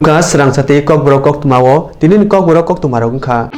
Srangsati kokborok koktumao tinin kokborok koktumarok wngkha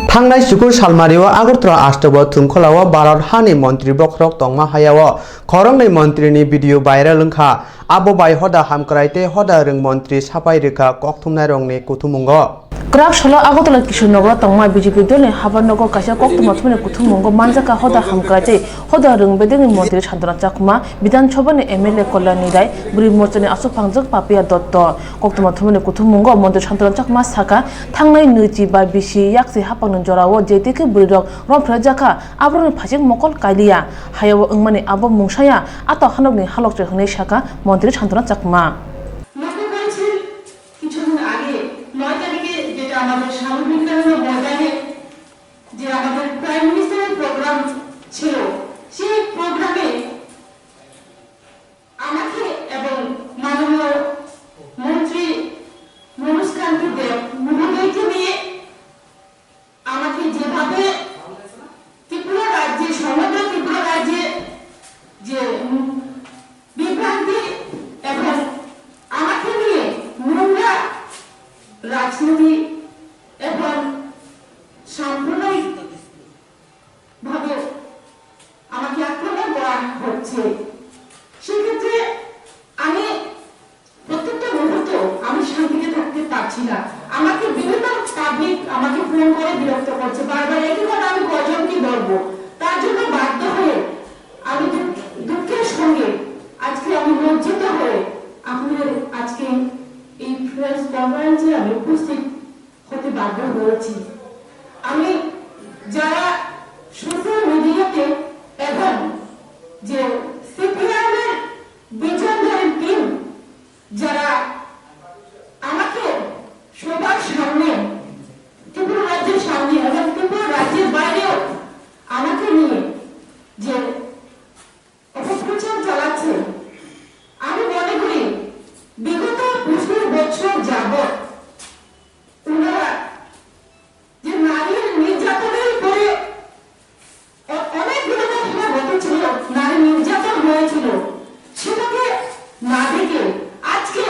Thangnai sukur salmario Agartala Ashtobo Thungkholao Bharat Hani Montri Bokrok tongma hayao Khoroknai Montrini video viral wngkha abo bai hoda hamkraite hoda rung Montri sapai rwkha kokthumnai rokni kuthumugo Krak Shalo Agartala Kishonagar tongma BJP dole Habarnagar kaisa kokthuma thumni kuthumugo manjaka hoda hamkraite hoda rung bedeni Montri Chandra Chakma Bidhan Sabhani MLA Kollani Rai Buri Morchani Asuk Phangjak Papia Dotto kokthuma thumni kuthumugo Montri Chandra Chakma saka thangnai nuji ba bisi yakse hapang jorao JTK Burirok Romphra Jaka Abroni Phajik Mokol Kailia Hayao Wngmani Abo Mungsaya Ato Hanokni Halokche Hnei Saka Montri Chandra Chakma আমাদের সামগ্রিক ময়দানে যে আমাদের prime মিনিস্টারের programme ছিল সেই প্রোগ্রামে আমাকে এবং মাননীয় মন্ত্রী মনোজ কান্তি দেব মহোদয়কে নিয়ে আমাকে যেভাবে ত্রিপুরা রাজ্যে সমগ্র ত্রিপুরা রাজ্যে যে বিভ্রান্তি এবং আমাকে নিয়ে নোংরা রাজনীতি এবং সাম্প্রদায়িক ভাবে আমাকে আক্রমণ করা হচ্ছে সেক্ষেত্রে আমি প্রত্যেকটা মুহূর্ত আমি শান্তিতে থাকতে পারছি না আমাকে বিভিন্ন পাবলিক আমাকে ফোন করে বিরক্ত করছে বারবার একই কথা আমি কজনকে বলবো তার জন্য বাধ্য হয়ে আমি দুঃখের সঙ্গে আজকে আমি লজ্জিত হয়ে আপনাদের আজকে এই প্রেস কনফারেন্সে আমি উপস্থিত হতে বাধ্য হয়েছি আমি যারা সোশ্যাল মিডিয়াতে এবং যে সিপিআইএমের বিজয়ধারী টিম যারা আমাকে সবার সামনে ত্রিপুরা রাজ্যের সামনে এবং ত্রিপুরা রাজ্যের বাইরেও আমাকে নিয়ে যে অপপ্রচার চালাচ্ছে আমি মনে করি বিগত ২৫ বছর যাবত ওনারা যে নারীর নির্যাতনের উপরে অনেকগুলো ঘটনা ঘটেছিল নারী নির্যাতন হয়েছিল সেটাকে না দেখে আজকে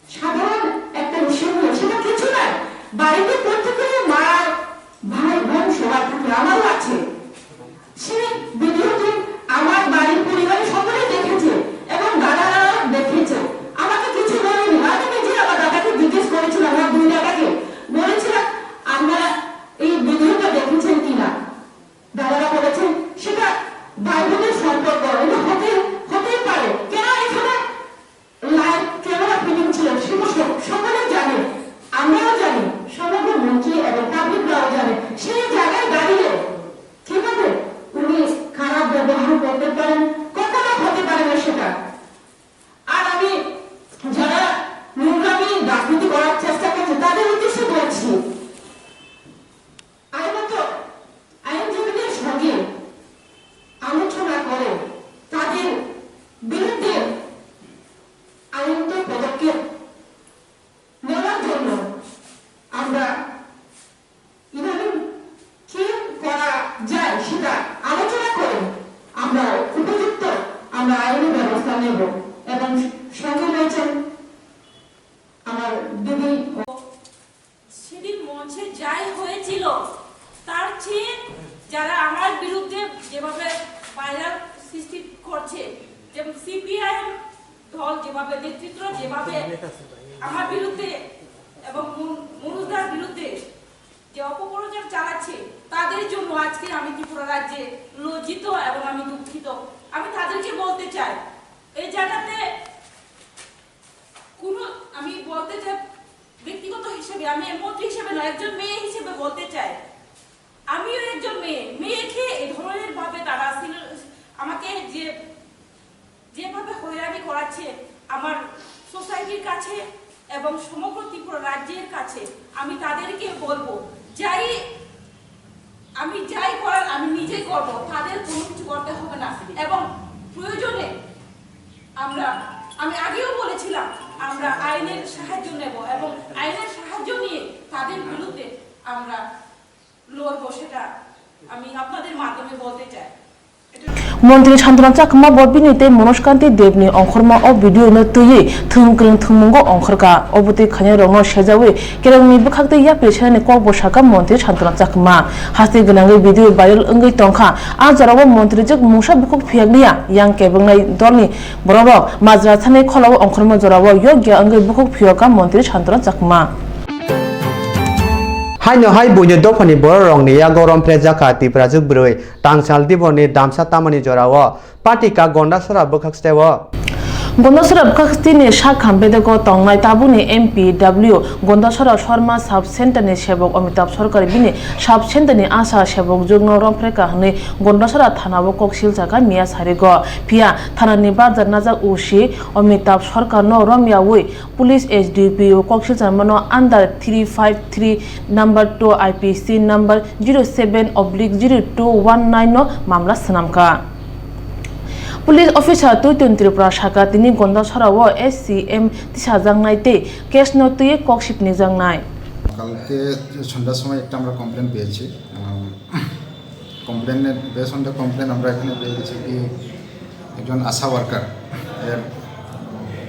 সাধারণ একটা বিষয় হলো সেটা কিছু না বাড়িতে প্রত্যেকের মা ভাই বোন সবাই থাকে আমারও আছে সেই ভিডিওটি আমার বাড়ির পরিবারের সকলে দেখেছে এবং দাদারা দেখেছে আমাকে কিছু বলেনি আমি নিজে আমার দাদাকে জিজ্ঞেস করেছিলাম আমার দুই দাদাকে বলেছিলাম আমরা এই ভিডিওটা দেখেছেন কিনা দাদারা বলেছেন সেটা ভাই বোনের সম্পর্ক এটা হতেই পারে কেন এখানে লাইভ ক্যামেরা ফিলিং ছিল সেটা সকলে জানে আমরাও জানি সমগ্র মন্ত্রী এবং পাবলিকরাও জানে সেই জায়গায় দাঁড়িয়ে কিভাবে উনি খারাপ ব্যবহার করতে পারেন কখনো হতে পারে না সেটা আর আমি যারা নোংরামি রাজনীতি করার চেষ্টা করছে তাদের উদ্দেশ্যে বলছি আইনজীবীদের সঙ্গে আলোচনা করে তাদের বিরুদ্ধে আইনত পদক্ষেপ নেওয়ার জন্য আমরা ইদানিং কি করা যায় সেটা আলোচনা করে আমরা উপযুক্ত আমরা আইনি ব্যবস্থা নেব এবং সঙ্গে রয়েছেন আমার দিদি সেদিন মঞ্চে যাই হয়েছিল তার চেয়ে যারা আমার বিরুদ্ধে যেভাবে ভাইরাল সৃষ্টি করছে যেমন সিপিআইএম দল যেভাবে নেতৃত্ব যেভাবে আমার বিরুদ্ধে এবং মনুদার বিরুদ্ধে যে অপপ্রচার চালাচ্ছে তাদের জন্য আজকে আমি ত্রিপুরা রাজ্যে লজ্জিত এবং আমি দুঃখিত আমি তাদেরকে বলতে চাই এই জায়গাতে আমি বলতে চাই ব্যক্তিগত হিসেবে আমি মন্ত্রী হিসেবে নয় একজন মেয়ে হিসেবে বলতে চাই আমিও একজন মেয়েকে এই ধরনের ভাবে তারা আমাকে যেভাবে হয়রানি করাচ্ছে আমার সোসাইটির কাছে এবং সমগ্র ত্রিপুরা রাজ্যের কাছে আমি তাদেরকে বলবো আমি যাই করার আমি নিজেই করব তাদের কোনো কিছু করতে হবে না এবং প্রয়োজনে আমি আগেও বলেছিলাম আমরা আইনের সাহায্য নেব এবং আইনের সাহায্য নিয়ে তাদের বিরুদ্ধে আমরা লড়বো সেটা আমি আপনাদের মাধ্যমে বলতে চাই মন্ত্রী শান্তনা চাকমা বরবিনিতে মনস্কান্তি দেবনি অংখরমা ও ভিডিও ন তুই থুমক্রিং থুমুঙ্গো অংখরকা অবতি খানে রং সেজাওয়ে কেরংনি বখাকতে ইয়া পেছানে কক বসাকা মন্ত্রী শান্তনা চাকমা হাসতে গনাঙ্গै ভিডিও ভাইরাল অঙ্গै তংখা আ জরাবো মন্ত্রী জক মুসা বুকক ফিয়াগনিয়া ইয়াং কেবংনাই দলনি বররক মাজরা থানে খলাও অংখরমা জরাবো योग्य অঙ্গै বুকক ফিয়াকা মন্ত্রী শান্তনা চাকমা হাইনো হাই বইনো দফানি बर रंगनि या गरम प्रेजाखा तिप्राजुक ब्रै टांसाल दिबरनि दामसा तामानि जराव पाटिका गन्डा सरा बखाक्स्टेव गन्दासरा बखाक्स्तिनि शाखाम बेदगो तंनाय ताबुनि एमपीडब्ल्यू गन्दासरा शर्मा साब सेन्टारनि सेबक अमिताभ सरकारि बिनि साब सेन्टारनि आशा सेबक जुगनो रंफ्रेका हनै गन्दासरा थानाबो कक्सिल जागा मिया सारिगो फिया थानानि बाजार नाजा उसी अमिताभ सरकार नो रमियावै पुलिस एसडीपीओ कक्सिल जामनो अंडर 353 नंबर 2 आईपीसी नंबर 07/0219 नो मामला सनामका पुलिस ऑफिसर तुतुन त्रिपुरा शाखा तिनि गन्दासराव एससीएम तिसाजांनायते केस नतुये कक्सिपनि जांनाय কালকে সন্ধ্যার সময় একটা আমরা কমপ্লেন পেয়েছি কমপ্লেনের বেশ অন দ্য কমপ্লেন আমরা এখানে পেয়ে গেছি কি একজন আশা ওয়ার্কার এর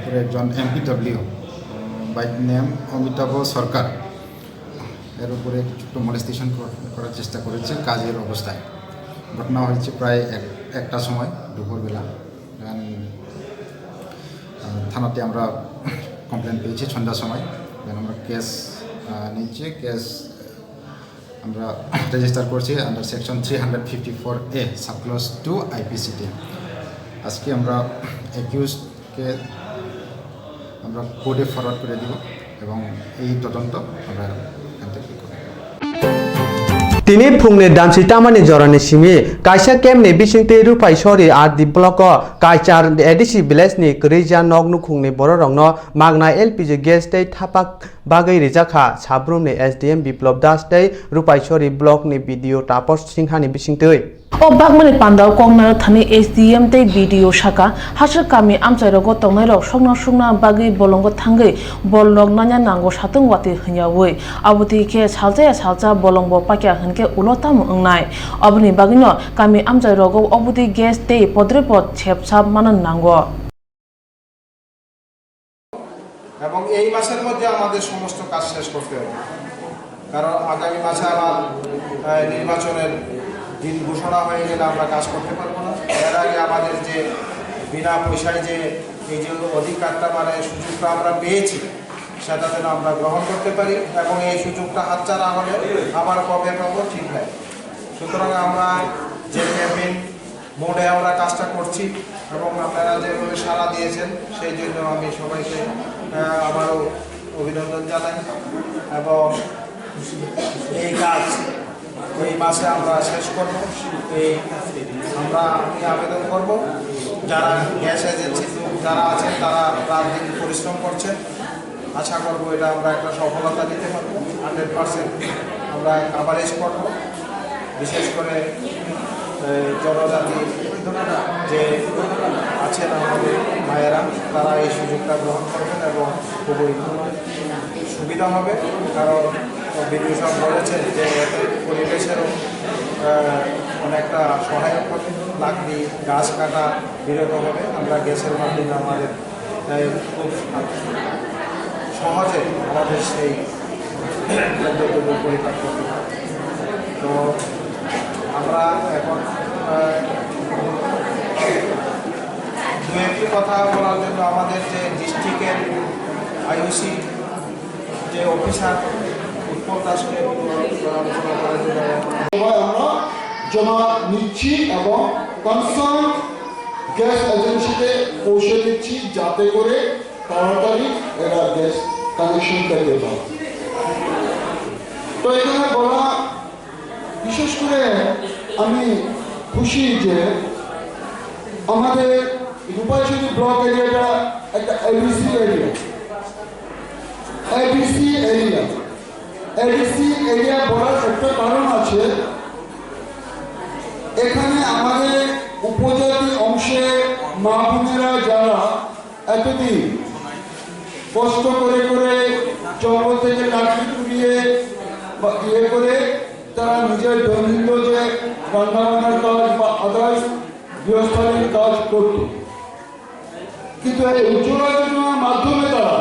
পরে একজন এমপিডব্লিউ বাই নেম অমিতাভ সরকার এর উপরে একটু মলেস্টেশন করার চেষ্টা করেছে কাজের অবস্থায় ঘটনা হয়েছে প্রায় একটা সময় দুপুরবেলা থানাতে আমরা কমপ্লেন পেয়েছি সন্ধ্যার সময় আমরা কেস নিচ্ছে কেস আমরা রেজিস্টার করছি আন্ডার সেকশন 354A সাবক্লজ 2 আইপিসিতে আজকে আমরা অ্যাকিউজকে আমরা কোর্টে ফরওয়ার্ড করে দিব এবং এই তদন্ত আমরা এখান থেকে করব তিনি ফুংনি दामसि तामानि जरानि सिमि काइसा केमनि बिसिंते रुपाइ सरि आरदि ब्लक काइचार एडिसि विलेजनि रिजा नगनु खुंनि बर रंनो मागना एलपीजी गेस दै थापाक बागै रिजाखा साब्रुमनि एसडीएम बिप्लब दास दै रुपाइ सरि ब्लकनि भिडिअ तापस सिंहानि बिसिंतै ओ बागमनि पान्दाव कंगनार थानि एसडीएम ते वीडियो शाखा हासर कामी आमचाइरगो तंनायरो संना संना बागै बलंगो थांगै बलनग नाnya नांगो सातों वाति हयावै आबुति के सालजा बलंगबो पाक्या हनके उलताम अंगनाय अबनि बागैनो कामी आमचाइरगो अबुति गेस ते पद्रेपद छेपसाब मानन नांगो এবং এই মাসের মধ্যে আমাদের সমস্ত কাজ শেষ করতে হবে কারণ আগামী মাসে আবার নির্বাচনের দিন ঘোষণা হয়ে গেলে আমরা কাজ করতে পারবো না এর আগে আমাদের যে বিনা পয়সায় যে এই যে অধিকারটা মানে সুযোগটা আমরা পেয়েছি সেটা যেন আমরা গ্রহণ করতে পারি এবং এই সুযোগটা হাতছাড়া হলে আবার কবে পাবো ঠিক নাই সুতরাং আমরা যে ক্যাম্পেইন মোডে আমরা কাজটা করছি এবং আপনারা যেভাবে সাড়া দিয়েছেন সেই জন্য আমি সবাইকে আবারও অভিনন্দন জানাই এবং এই কাজ এই মাসে আমরা শেষ করব আমি আবেদন করব যারা গ্যাস এজেন্সি যারা আছেন তারা রাত দিন পরিশ্রম করছেন আশা করব এটা আমরা একটা সফলতা দিতে পারবো 100% আমরা কাভারেজ করব বিশেষ করে জনজাতি যে আছেন আমাদের মায়েরা তারা এই সুযোগটা গ্রহণ করবেন এবং খুবই সুবিধা হবে কারণ বিদ্যুৎ সব বলেছেন যে এতে পরিবেশেরও অনেকটা সহায়ক হবে লাকড়ি গাছ কাটা বিরত হবে আমরা গ্যাসের মাধ্যমে আমাদের খুব সহজে আমাদের সেই দ্রব্য পরিপাক করতে হবে তো আমরা এখন দু একটি কথা বলার জন্য আমাদের যে ডিস্ট্রিক্টের আইওসি যে অফিসার উৎপল দাসকে আলোচনা করার জন্য আমরা জমা নিচ্ছি এবং কনসার্ন গ্যাস এজেন্সিতে পৌঁছে দিচ্ছি যাতে করে তাড়াতাড়ি এরা গ্যাস কানেকশন পেতে পারে তো এখানে বলা বিশেষ করে আমি খুশি যে আমাদের রূপাইছড়ি ব্লক এরিয়াটা একটা এডিসি এরিয়া বলার একটা কারণ আছে এখানে আমাদের উপজাতি অংশে মা বোনেরা যারা এতদিন কষ্ট করে জঙ্গল থেকে লাকড়ি কুড়িয়ে বা ইয়ে করে তারা নিজের দৈনন্দিন যে রান্নাবান্নার কাজ বা আদার্স গৃহস্থালীর কাজ করত, কিন্তু এই উজ্জ্বলা যোজনার মাধ্যমে তারা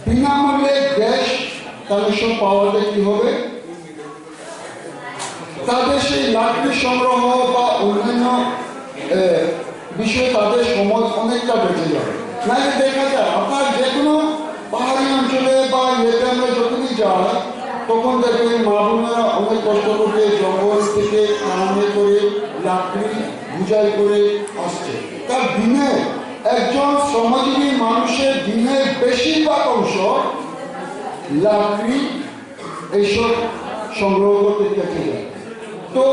বিনামূল্যে গ্যাস কানেকশন পাওয়াতে কি হবে, তাদের সেই লাকড়ি সংগ্রহ বা অন্যান্য বিষয়ে তাদের সময় অনেকটা বেঁচে যাবে। নাহলে দেখা যায় আপনার যে কোনো পাহাড়ি অঞ্চলে বা ইয়েতে আমরা যখনই যাই তখন দেখবেন মা বোনেরা অনেক কষ্ট করে জঙ্গল থেকে আরম্ভ করে লাকড়ি বুঝাই করে আসছে। তার দিনে একজন শ্রমজীবী মানুষের দিনের বেশিরভাগ অংশ লাকড়ি এইসব সংগ্রহ করতে কেটে যায়। তো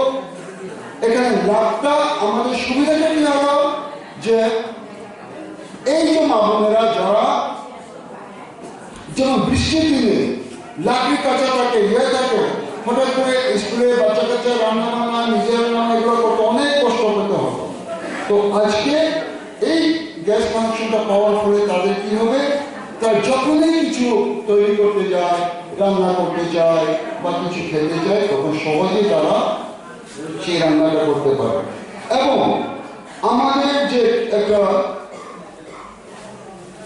এখানে লাভটা আমাদের সুবিধাটা কি হলো যে এই যে মা বোনেরা যারা যেমন বৃষ্টির দিনে লাকড়ি কাঁচা থাকে ইয়ে থাকে, হঠাৎ করে স্কুলে বাচ্চা কাচ্চা রান্না বান্না নিজের রান্না এগুলো করতে অনেক কষ্ট করতে হবে। তো আজকে এই গ্যাস কানেকশনটা পাওয়ার ফলে তাদের কি হবে, তার যখনই কিছু তৈরি করতে যায়, রান্না করতে যায় বা কিছু খেতে যায়, তখন সহজেই তারা সেই রান্নাটা করতে পারে। এবং আমাদের যে একটা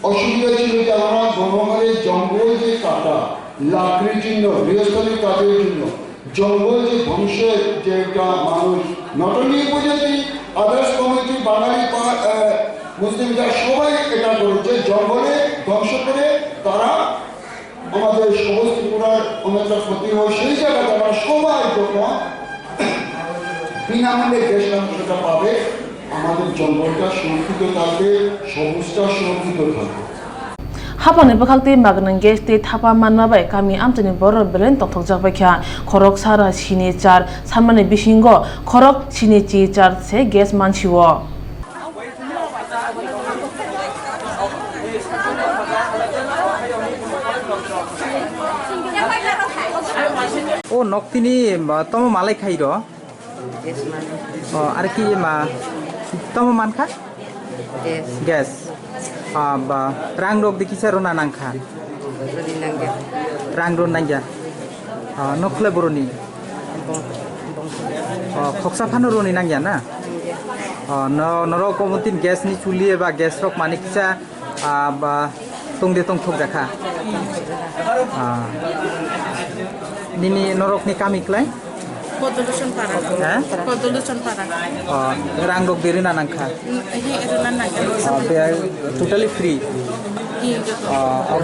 অসুবিধা ছিল যে আমরা গণহারে জঙ্গল যে কাটা লাকড়ির জন্য গৃহস্থালীর কাজের জন্য জঙ্গল যে ধ্বংসের যে একটা মানুষ নট অনলি উপজাতি আদার্স কমিউনিটি বাঙালি মুসলিম যারা সবাই এটা করেছে, জঙ্গলে ধ্বংস করে তারা আমাদের সবুজ ত্রিপুরার অনেকটা ক্ষতি হয়। সেই জায়গাতে আমরা সবাই যখন বিনামূল্যে গ্যাস কানেকশনটা পাবে, আমাদের জঙ্গলটা সুরক্ষিত থাকবে, সবুজটা সুরক্ষিত থাকবে। হাপানি bakhalti magnange state hapa mannabai kami amchani boror belen tokthok jakbaikha khorok sara sini 4 samane bisingo khorok sini chi 4 se gas manchiwo ও নকতিনি তম মালাই খাইর আর কি মা তম মানখা গ্যাস বা রাং রোগ দেখিছে রোনা নাংখা রাং রোন নাঙ্গা নকলে বরনি খকসা ফানো রনি নাঙ্গা না নর কমতিন গ্যাস নি চুলি বা গ্যাস রক মানে কিসা বা তংদে তং থক দেখা নিনি নরক নি কামিকলাই Kodolusun para. হ্যাঁ Kodolusun para. রাং রোগ দেরি না নাংখা টোটালি ফ্রি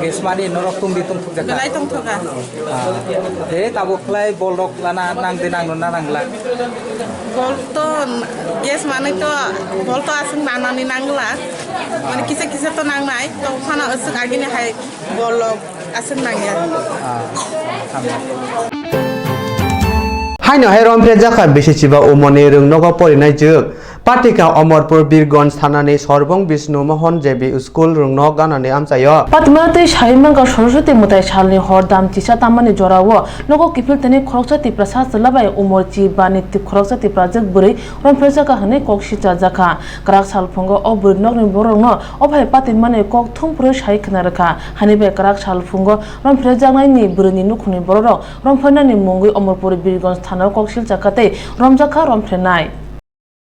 গ্যাস মানে নরক তংদে তং থক দেখা Galai tong thoga. হে তাবো খলাই বল রক লানা নাংদে নাংনো না Nangla Bol to gas mane to bol to asing manani nangla. Mane kisa kisa to nang nai to khana asing agini hai bol asing nangya. হাইনো হেরমফ্রে জাখা বেশি Chiba ও মনে রং নগ পরিনাই যোগ পাটিকা অমরপুর বীরগঞ্জ থানানি সর্বং বিষ্ণু মোহন জেবি স্কুল রং ন গানানি আমচায় পাতমাতে সাইমাঙ্গা সরস্বতী মতাই সালনি হরদাম চিসা তামানি জরাও নগ কিফিল তেনে খরকসাতি প্রসাদ চলাবাই উমর চি বানি তি খরকসাতি প্রাজক বুরি রমফ্রে জাখা হনে ককসিচা জাখা গ্রাক সালফুঙ্গ অ বুরি নগনি বরং ন অভাই পাতিন মানে কক থুংপুরে সাই খনা রাখা হানিবে গ্রাক সালফুঙ্গ রমফ্রে জাগনাইনি বুরিনি নুখুনি বরং রমফানানি মুঙ্গি অমরপুর বীরগঞ্জ থানা ককসিল জাকাতে রমজাখা রমফ্রে নাই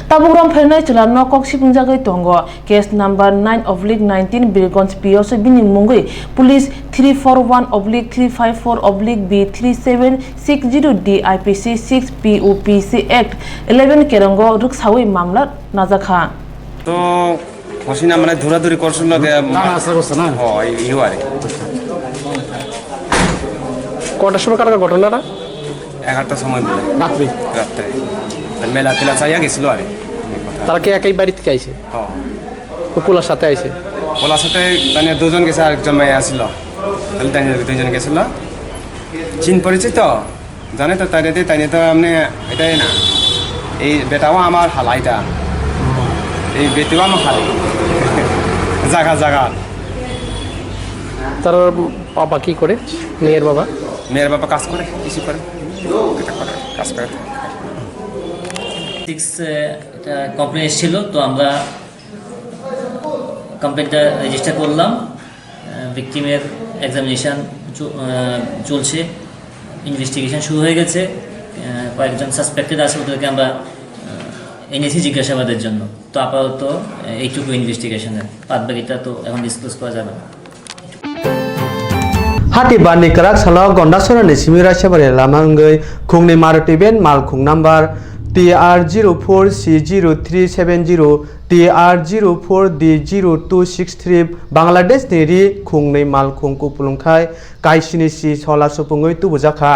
Tabuk Romfenai Chilano Koksipungjagai Tongo, case number 9/19 Birgonz POC Bini Mungui, Police 341/354/B3760 DIPC 6 POPC Act 11 Kerongo Rukshawi Mamla Nazakha. তো হসিনা মানে ধরাধরি করছিল না আশা করছে না হয় ইউআরে কটার সময় কার ঘটনাটা 11টার সময় রাত্রে মেলা তেলা চাইয়া গেছিল আরে তারা কি একই বাড়ি থেকে আইছে হ্যাঁ পোলার সাথে আইছে পোলার সাথে মানে দুজন গেছে আরেকজন মেয়ে আসছিল তাহলে তাই দুজন গেছিল চিন পড়েছে তো জানে তো তাই তো আপনি এটাই না এই বেটাও আমার হালাইটা এই বেটিও আমার হালাই জায়গা তার বাবা কি করে মেয়ের বাবা কাজ করে কিছু করে কাজ করে এটা কমপ্লেন এসেছিল তো আমরা কমপ্লেনটা রেজিস্টার করলাম ভিকটিমের এক্সামিনেশন চলছে ইনভেস্টিগেশন শুরু হয়ে গেছে কয়েকজন সাসপেক্টেড আছে ওদেরকে আমরা এনেছি জিজ্ঞাসাবাদের জন্য। তো আপাতত এইটুকু ইনভেস্টিগেশনের, বাদ বাকিটা তো এখন ডিসক্লোজ করা যাবে না। Hati bani kerak salah gonda sora ni simira sebari lamanggai khungni Maruti van mal khung number TR04C0370 TR04D0263 Bangladesh ni ri khungni mal khung kupulungkai kaisini si sola supungoi tubujaka.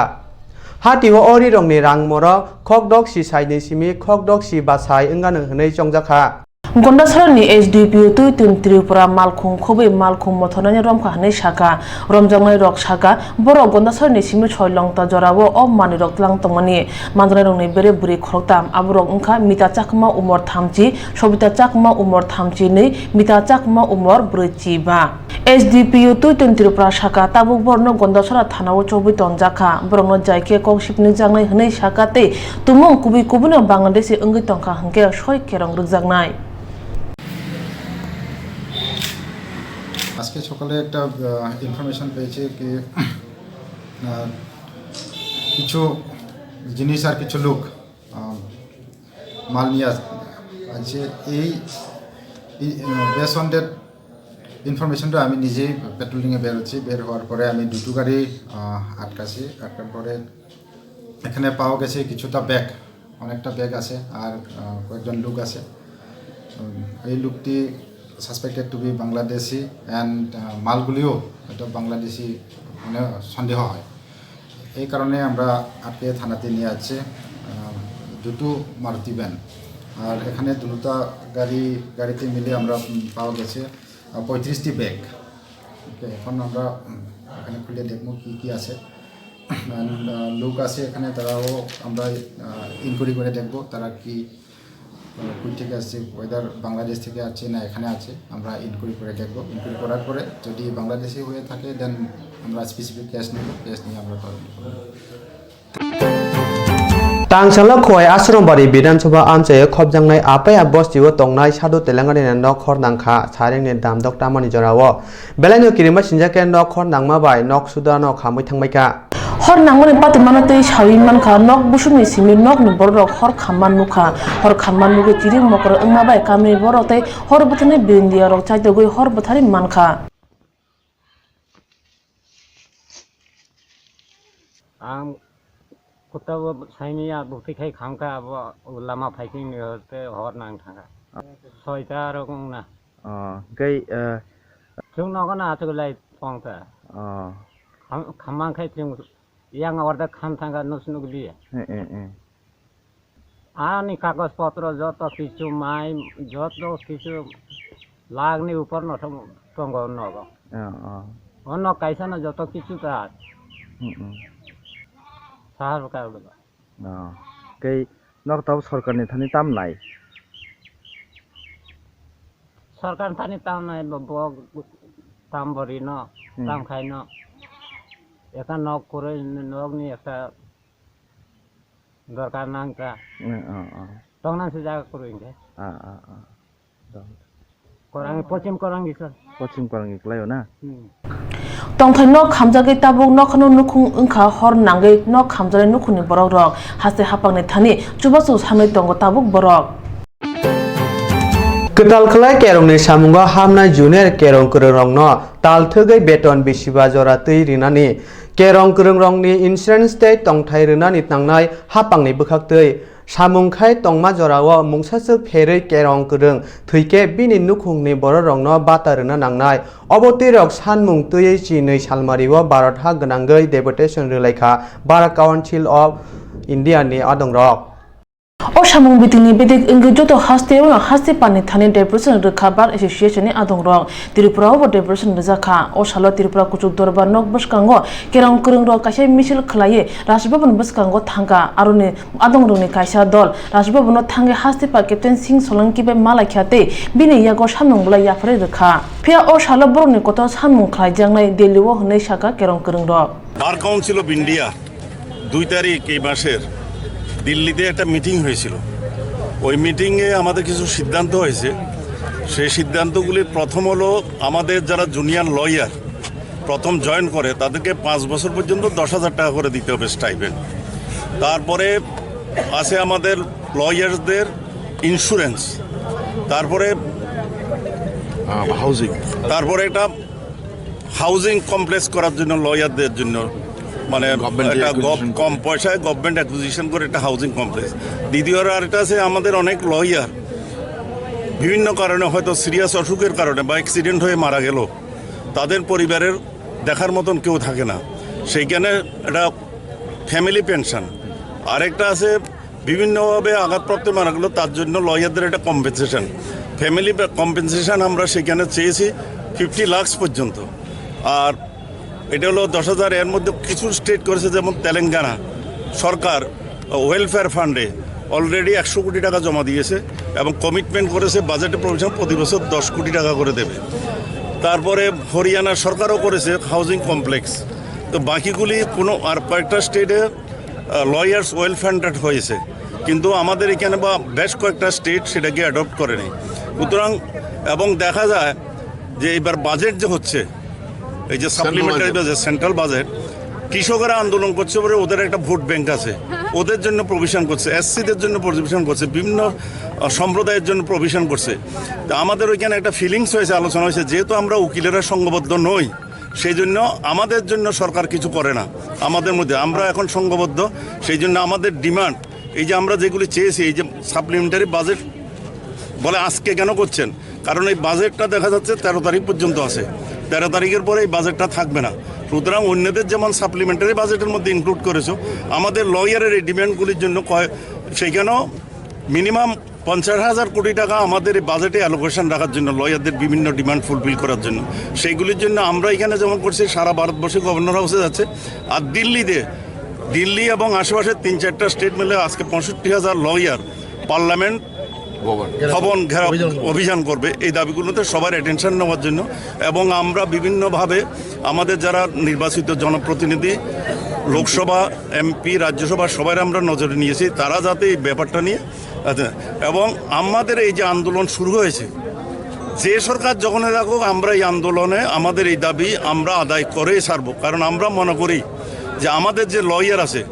Hati wa ori rong ni rang moro khokdok si sai ni simi khokdok si basai engan henei jongjaka. গন্ডাছড়ানি HDPO তুই তিন ত্রিপুরা মালখুং খুবই মালখুং মথনানি রমখা হানি শাখা রমজাংনাই rock শাখা বড় গন্ডাছড়ানি সিমি ছয় লংতা জরাবো of money rock লাংতংমানি মানজনাই রংনি বেরে বুরি খরকতাম আবুরক উংখা মিতা চাকমা উমর থামচি সবিতা চাকমা উমর থামচি নেই মিতা চাকমা উমর ব্রৈচি বা HDPO তুই তিন ত্রিপুরা শাখা তাবুক বর্ণ গন্ডাছড়া থানাও চৌবি তনজাখা বরং জাইকে কংশিপনি জাংনাই হनै শাখাতে তুমং কুবি কুবিনো বাংলাদেশি অঙ্গি তংখা হাঙ্কে ছয় কেরং রুকজাংনাই। আজকে সকালে একটা ইনফরমেশন পেয়েছি কি কিছু জিনিস আর কিছু লোক মাল নিয়ে আছে। এই বেস অন ডেট ইনফরমেশনটা আমি নিজেই পেট্রোলিংয়ে বেরোচ্ছি। বের হওয়ার পরে আমি দুটো গাড়ি আটকাছি। আটকার পরে এখানে পাওয়া গেছে কিছুটা ব্যাগ, অনেকটা ব্যাগ আছে আর কয়েকজন লোক আছে। এই লোকটি suspected to be Bangladeshi and মালগুলিও এটা বাংলাদেশি মানে সন্দেহ হয়। এই কারণে আমরা আটকে থানাতে নিয়ে যাচ্ছি দুটো মারুতি ভ্যান। আর এখানে দুটা গাড়িতে মিলে আমরা পাওয়া গেছে 35টি ব্যাগ। ওকে, এখন আমরা এখানে খুলে দেখবো কী কী আছে। লোক আছে এখানে, তারাও আমরা ইনকোয়ারি করে দেখবো তারা কি কই থেকে আসছে, ওয়েদার বাংলাদেশ থেকে আছে না এখানে আছে, আমরা ইনকোয়ারি করে দেখবো। ইনকোয়ারি করার পরে যদি বাংলাদেশি হয়ে থাকে দেন আমরা স্পেসিফিক কেস নেব, কেস নিয়ে আমরা তদন্ত করব। Tangsala khoi Asrambari Bidansabha Amchaye khobjangnai apaya bostiwo tongnai sadu telangani nok khor nangkha saringni damdok tamani jorawo belaino kirima sinjake nok khor nangma bai nok sudano khamui thangmaika hor nangmani patimano tei sawi mankha nok busumi simi nok ni borok hor khamman nukha hor khamman nuge chiring mokor ongma bai kamni borok tei hor butane bindia rok chaito goi hor buthari mankha Kutabo saimiya bukti khai khangka abo lama fighting te hor nang thanga soita rong na gai chung no na tu lai pongta khamang khai chung yang orda kham thanga nusnu gli ani kagaz patro joto kichu mai joto kichu lagni upar no tongo no go onno kaisa na joto kichu ta sahar ka ulo gai nok taw sarkarni thani tam nai সরকার Thani তাম নাই বক তাম বরি ন তাম খাই ন এটা knock করে নক নি একটা দরকার নাংটা তখন সে জায়গা করুইঙ্গে কোরাং পশ্চিম কোরাং giklai na tongthai nok khamjagei tabuk nokhano nukhung ongkha hor nangai nok khamjare nukhuni borok rok haste hapangni thani chubachu samai tongo tabuk borok Ketal khlai kerongni samungo hamnai junior kerong krong no tal thögai beton bisiba jora tui rinani kerong krong rongni insurance tei tongthai rinani tangnai hapangni bukhak tui samungkhai tongma jorao mungsasuk pherei kerong krong thuike bini nukhungni borok rongno bata rina nangnai obotirok sanmung tui chinui salmario Bharat ha gwnanggai deputation relaikha Bar Council of India ni adongrok O samung bitini bedik engge joto haste ono haste pani thani deputation rekha bar association ni adongrok Tripura obo deputation rejakha o salo Tripura kuchuk dorbar nok boskango kerong krung rok kaise misil khlaye Rajbhavan boskango thangka aroni adongrok ni kaisa dol Rajbhavan no thange haste pa captain Singh Solanki be malakhyate bini yago samung bla yafre rekha phia o salo boroni koto samung khlai jangnai Delhi o hnei saka kerong krung rok Bar Council of India 2 তারিখ এই মাসের দিল্লিতে একটা meeting হয়েছিল ওই মিটিংয়ে আমাদের কিছু সিদ্ধান্ত হয়েছে সেই সিদ্ধান্তগুলির প্রথম হলো আমাদের যারা জুনিয়র লয়ার প্রথম জয়েন করে তাদেরকে 5 বছর পর্যন্ত 10,000 টাকা করে দিতে হবে স্টাইপেন্ড তারপরে আছে আমাদের লয়ারদের ইন্স্যুরেন্স, তারপরে হাউজিং, তারপরে একটা হাউজিং কমপ্লেক্স করার জন্য লয়ারদের জন্য মানে একটা কম পয়সায় গভর্নমেন্ট অ্যাকুইজিশন করে একটা হাউজিং কমপ্লেক্স। দ্বিতীয় আরেকটা আছে আমাদের অনেক লয়ার বিভিন্ন কারণে হয়তো সিরিয়াস অসুখের কারণে বা অ্যাক্সিডেন্ট হয়ে মারা গেল, তাদের পরিবারের দেখার মতন কেউ থাকে না, সেইখানে একটা ফ্যামিলি পেনশন। আরেকটা আছে বিভিন্নভাবে আঘাতপ্রাপ্ত মারা গেল, তার জন্য লয়ারদের একটা কম্পেনসেশন, ফ্যামিলি কম্পেনসেশন আমরা সেখানে চেয়েছি 50 লাখ পর্যন্ত। আর এটা হলো 10,000। এর মধ্যে কিছু স্টেট করেছে, যেমন তেলেঙ্গানা সরকার ওয়েলফেয়ার ফান্ডে অলরেডি 100 কোটি টাকা জমা দিয়েছে এবং কমিটমেন্ট করেছে বাজেটে প্রভিশন প্রতি বছর 10 কোটি টাকা করে দেবে। তারপরে হরিয়ানা সরকারও করেছে হাউজিং কমপ্লেক্স। তো বাকিগুলি কোনো আর কয়েকটা স্টেটে লয়ার্স ওয়েলফেয়ার হয়েছে, কিন্তু আমাদের এখানে বা বেশ কয়েকটা স্টেট সেটাকে অ্যাডপ্ট করেনি। সুতরাং এবং দেখা যায় যে এবার বাজেট যে হচ্ছে, এই যে সাপ্লিমেন্টারি বাজেট, সেন্ট্রাল বাজেট, কৃষকেরা আন্দোলন করছে বলে ওদের একটা ভোট ব্যাংক আছে, ওদের জন্য প্রভিশন করছে, এসসিদের জন্য প্রভিশন করছে, বিভিন্ন সম্প্রদায়ের জন্য প্রভিশন করছে। তা আমাদের ওইখানে একটা ফিলিংস হয়েছে, আলোচনা হয়েছে, যেহেতু আমরা উকিলেরা সংঘবদ্ধ নই, সেই জন্য আমাদের জন্য সরকার কিছু করে না। আমাদের মধ্যে আমরা এখন সংঘবদ্ধ, সেই জন্য আমাদের ডিমান্ড এই যে আমরা যেগুলি চেয়েছি, এই যে সাপ্লিমেন্টারি বাজেট বলে আজকে কেন করছেন, কারণ এই বাজেটটা দেখা যাচ্ছে 13 তারিখ পর্যন্ত আছে, 13 তারিখের পরে এই বাজেটটা থাকবে না। সুতরাং অন্যদের যেমন সাপ্লিমেন্টারি বাজেটের মধ্যে ইনক্লুড করেছো, আমাদের লয়ারের এই ডিমান্ডগুলির জন্য সেইখানেও মিনিমাম 50,000 কোটি টাকা আমাদের এই বাজেটে অ্যালোকেশন রাখার জন্য, লয়ারদের বিভিন্ন ডিমান্ড ফুলফিল করার জন্য। সেইগুলির জন্য আমরা এখানে যেমন করছি, সারা ভারতবর্ষে গভর্নর হাউসে যাচ্ছে। আর দিল্লি এবং আশেপাশের 3-4টা স্টেট মিলে আজকে 65,000 লয়ার পার্লামেন্ট ভবন ঘেরাও অভিযান করবে এই দাবিগুলোতে সবার অ্যাটেনশন নেওয়ার জন্য। এবং আমরা বিভিন্নভাবে আমাদের যারা নির্বাচিত জনপ্রতিনিধি, লোকসভা এমপি, রাজ্যসভা সবাই আমরা নজরে নিয়েছি, তারা যাতে এই ব্যাপারটা নিয়ে এবং আমাদের এই যে আন্দোলন শুরু হয়েছে, যে সরকার যখন থাকুক, আমরা এই আন্দোলনে আমাদের এই দাবি আমরা আদায় করেই ছাড়বো। কারণ আমরা মনে করি যে আমাদের যে লয়ার আছে,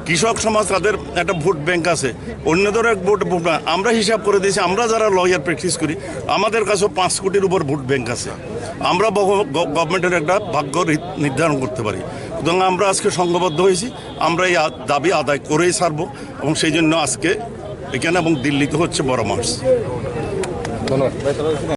কৃষক সমাজ, তাদের একটা ভোট ব্যাংক আছে, অন্যদের এক ভোট ব্যাংক। আমরা হিসাব করে দিয়েছি, আমরা যারা লয়ার প্র্যাকটিস করি, আমাদের কাছেও 5 কোটির উপর ভোট ব্যাংক আছে। আমরা গভর্নমেন্টের একটা ভাগ্য নির্ধারণ করতে পারি। সুতরাং আমরা আজকে সংঘবদ্ধ হয়েছি, আমরা এই দাবি আদায় করেই ছাড়বো। এবং সেই জন্য আজকে এখানে এবং দিল্লিতে হচ্ছে বড় মার্চ। ধন্যবাদ।